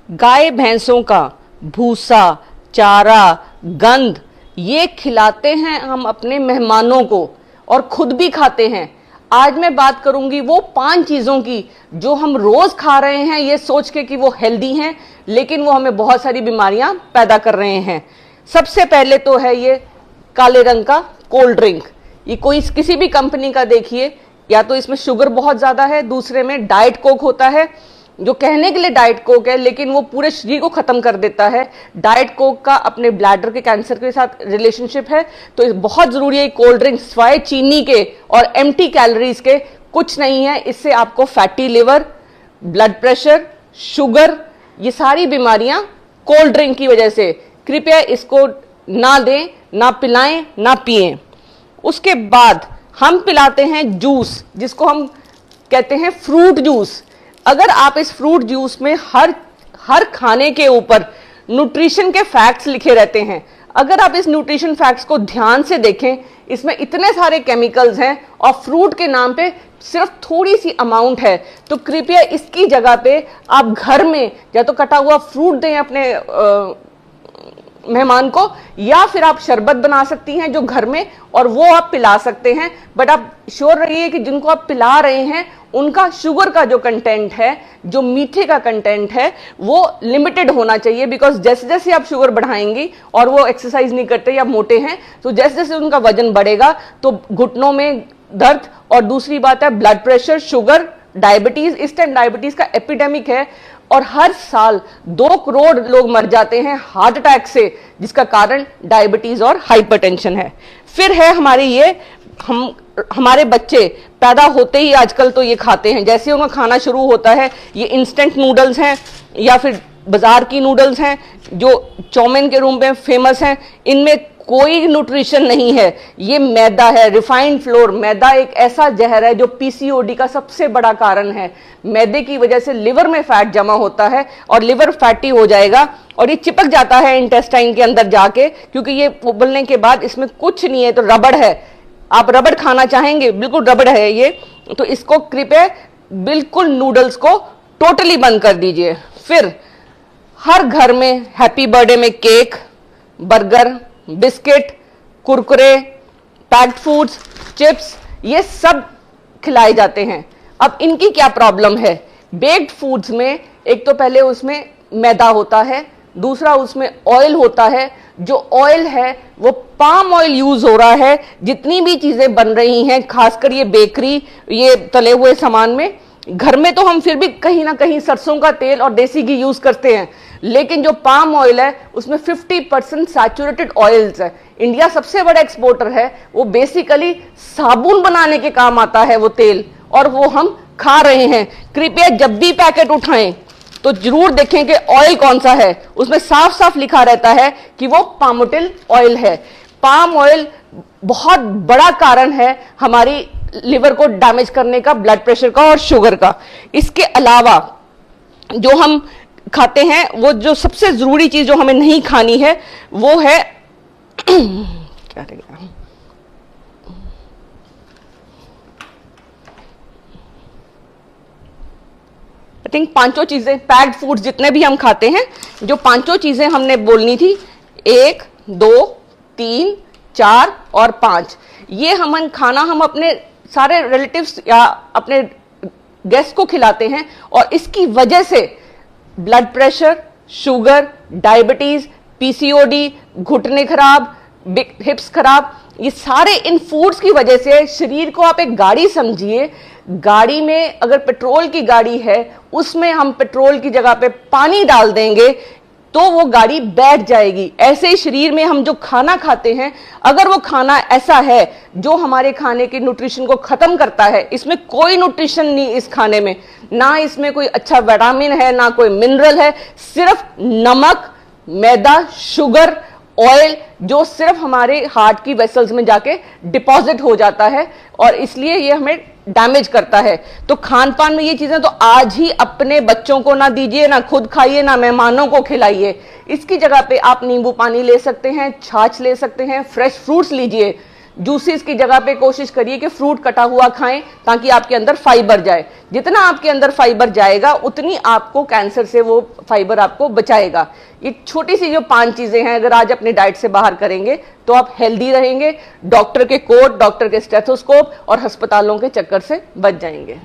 गाय भैंसों का भूसा, चारा, गंध ये खिलाते हैं हम अपने मेहमानों को और खुद भी खाते हैं। आज मैं बात करूंगी वो 5 चीजों की जो हम रोज खा रहे हैं ये सोच के कि वो हेल्दी हैं, लेकिन वो हमें बहुत सारी बीमारियां पैदा कर रहे हैं। सबसे पहले तो है ये काले रंग का कोल्ड ड्रिंक। ये कोई किसी भी कंपनी का देखिए, या तो इसमें शुगर बहुत ज्यादा है, दूसरे में डाइट कोक होता है जो कहने के लिए डाइट कोक है लेकिन वो पूरे शरीर को खत्म कर देता है। डाइट कोक का अपने ब्लैडर के कैंसर के साथ रिलेशनशिप है, तो बहुत जरूरी है कोल्ड ड्रिंक सिवाय चीनी के और एम्प्टी कैलोरीज के कुछ नहीं है। इससे आपको fatty liver, blood pressure, sugar, ये सारी बीमारियां कोल्ड ड्रिंक की वजह से। कृपया इसको ना दें, ना पिलाएं, ना पिएं। उसके बाद हम पिलाते हैं जूस, जिसको हम कहते हैं फ्रूट जूस। अगर आप इस फ्रूट जूस में हर खाने के ऊपर न्यूट्रिशन के फैक्ट्स लिखे रहते हैं, अगर आप इस न्यूट्रिशन फैक्ट्स को ध्यान से देखें, इसमें इतने सारे केमिकल्स हैं और फ्रूट के नाम पे सिर्फ थोड़ी सी अमाउंट है, तो कृपया इसकी जगह पे आप घर में या तो कटा हुआ फ्रूट दें अपने मेहमान को, या फिर आप शरबत बना सकती हैं जो घर में, और वो आप पिला सकते हैं। बट आप श्योर रहिए कि जिनको आप पिला रहे हैं उनका शुगर का जो कंटेंट है, जो मीठे का कंटेंट है, वो लिमिटेड होना चाहिए। बिकॉज जैसे जैसे आप शुगर बढ़ाएंगी और वो एक्सरसाइज नहीं करते या मोटे हैं, तो जैसे जैसे उनका वजन बढ़ेगा तो घुटनों में दर्द, और दूसरी बात है ब्लड प्रेशर, शुगर, डायबिटीज। इस टाइम डायबिटीज का एपिडेमिक है और हर साल 2 करोड़ लोग मर जाते हैं हार्ट अटैक से, जिसका कारण डायबिटीज और हाइपरटेंशन है। फिर है हमारे बच्चे पैदा होते ही आजकल तो ये खाते हैं, जैसे उनका खाना शुरू होता है ये इंस्टेंट नूडल्स हैं या फिर बाजार की नूडल्स हैं जो चाउमीन के रूप में फेमस हैं। इनमें कोई न्यूट्रिशन नहीं है, ये मैदा है, रिफाइंड फ्लोर। मैदा एक ऐसा जहर है जो पीसीओडी का सबसे बड़ा कारण है। मैदे की वजह से लिवर में फैट जमा होता है और लिवर फैटी हो जाएगा और ये चिपक जाता है इंटेस्टाइन के अंदर जाके, क्योंकि ये उबलने के बाद इसमें कुछ नहीं है, तो रबड़ है। आप रबड़ खाना चाहेंगे, बिल्कुल रबड़ है ये, तो इसको कृपया बिल्कुल नूडल्स को टोटली बंद कर दीजिए। फिर हर घर में हैप्पी बर्थडे में cake, burger, biscuit, Kurkure, packed foods, chips, ये सब खिलाए जाते हैं। अब इनकी क्या प्रॉब्लम है? बेक्ड फूड्स में एक तो पहले उसमें मैदा होता है, दूसरा उसमें ऑयल होता है। जो ऑयल है वो पाम ऑयल यूज हो रहा है। जितनी भी चीजें बन रही हैं, खासकर ये बेकरी, ये तले हुए सामान में, घर में तो हम फिर भी कहीं ना कहीं सरसों का तेल और देसी घी यूज करते हैं, लेकिन जो पाम ऑयल है उसमें 50% सैचुरेटेड ऑयल्स है। इंडिया सबसे बड़ा एक्सपोर्टर है, वो बेसिकली साबुन बनाने के काम आता है वो तेल, और वो हम खा रहे हैं। कृपया जब भी पैकेट उठाएं तो जरूर देखें कि ऑयल कौन सा है, उसमें साफ साफ लिखा रहता है कि वो पामोटिल ऑयल है। पाम ऑयल बहुत बड़ा कारण है हमारी लिवर को डैमेज करने का, ब्लड प्रेशर का और शुगर का। इसके अलावा जो हम खाते हैं, वो जो सबसे जरूरी चीज जो हमें नहीं खानी है वो है क्या रहेगा, आई थिंक 5 चीजें, पैक्ड फूड्स जितने भी हम खाते हैं, जो 5 चीजें हमने बोलनी थी, 1, 2, 3, 4 और 5, ये खाना हम अपने सारे रिलेटिव्स या अपने गेस्ट को खिलाते हैं, और इसकी वजह से blood pressure, sugar, diabetes, PCOD, घुटने खराब, हिप्स खराब, ये सारे इन फूड्स की वजह से। शरीर को आप एक गाड़ी समझिए, गाड़ी में अगर पेट्रोल की गाड़ी है, उसमें हम पेट्रोल की जगह पे पानी डाल देंगे तो वो गाड़ी बैठ जाएगी। ऐसे ही शरीर में हम जो खाना खाते हैं, अगर वो खाना ऐसा है जो हमारे खाने के न्यूट्रिशन को खत्म करता है, इसमें कोई न्यूट्रिशन नहीं इस खाने में, ना इसमें कोई अच्छा विटामिन है, ना कोई मिनरल है, सिर्फ नमक, मैदा, शुगर, ऑयल, जो सिर्फ हमारे हार्ट की वेसल्स में जाके डिपॉजिट हो जाता है और इसलिए ये हमें डैमेज करता है। तो खान पान में ये चीजें तो आज ही अपने बच्चों को ना दीजिए, ना खुद खाइए, ना मेहमानों को खिलाइए। इसकी जगह पे आप नींबू पानी ले सकते हैं, छाछ ले सकते हैं, फ्रेश फ्रूट्स लीजिए। जूसेस की जगह पे कोशिश करिए कि फ्रूट कटा हुआ खाएं ताकि आपके अंदर फाइबर जाए। जितना आपके अंदर फाइबर जाएगा उतनी आपको कैंसर से वो फाइबर आपको बचाएगा। ये छोटी सी जो 5 चीजें हैं अगर आज अपनी डाइट से बाहर करेंगे तो आप हेल्दी रहेंगे, डॉक्टर के कोट, डॉक्टर के स्टेथोस्कोप और अस्पतालों के चक्कर से बच जाएंगे।